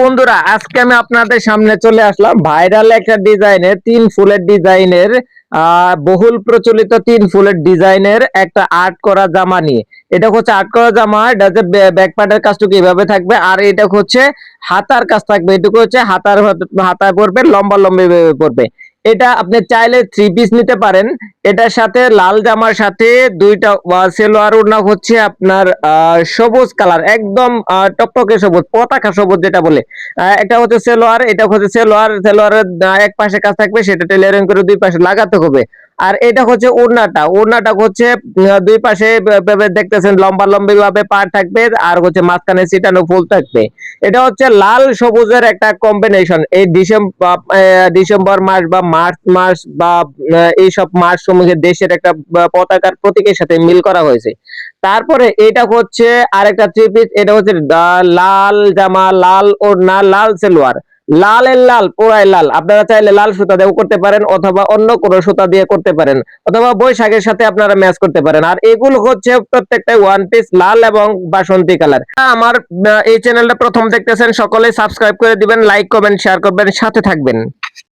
বন্ধুরা, আজকে আমি আপনাদের সামনে চলে আসলাম ভাইরাল একটা ডিজাইনের 3 ফুলের ডিজাইনের বহুল প্রচলিত 3 ফুলের ডিজাইনের একটা আর্ট করা জামা নিয়ে। এটা হচ্ছে আর্ট করা জামা, এটা হচ্ছে ব্যাক পার্টের কাজটুকু এইভাবে থাকবে, আর এটা হচ্ছে হাতার কাজ থাকবে। এটুকু হচ্ছে হাতায় পড়বে, লম্বা লম্বা এভাবে পড়বে। এটা আপনি চাইলে 3 পিস নিতে পারেন। এটার সাথে লাল জামার সাথে দুইটা সেলোয়ার ওড়না হচ্ছে আপনার সবুজ কালার, একদম টকটকে সবুজ, পতাকা সবুজ যেটা বলে। এটা হচ্ছে সেলোয়ার, এটা হচ্ছে সেলোয়ারের এক পাশে কাজ থাকবে, সেটা টেলারিং করে 2 পাশে লাগাতে হবে। আর এটা হচ্ছে ওড়নাটা হচ্ছে দুই পাশে দেখতেছেন লম্বা লম্বি ভাবে পার থাকবে, আর হচ্ছে মাঝখানে ছিটানো ফুল থাকবে। এটা হচ্ছে লাল সবুজের একটা কম্বিনেশন। এই ডিসেম্বর মাস বা মার্চ মাস বা এইসব মাস সমূহে দেশের একটা পতাকার প্রতীকের সাথে মিল করা হয়েছে। তারপরে এটা হচ্ছে আরেকটা 3 পিস, এটা হচ্ছে লাল জামা, লাল ওড়না, লাল সেলোয়ার, লালের লাল, পুরাই লাল। আপনারা চাইলে লাল সুতা দিয়েও করতে পারেন, অথবা অন্য কোনো সুতা দিয়ে করতে পারেন, অথবা বৈশাখের সাথে আপনারা ম্যাচ করতে পারেন। আর এগুলো হচ্ছে প্রত্যেকটাই 1 পিস লাল এবং বাসন্তী কালার। আমার এই চ্যানেলটা প্রথম দেখতেছেন, সকলে সাবস্ক্রাইব করে দিবেন, লাইক কমেন্ট শেয়ার করবেন, সাথে থাকবেন।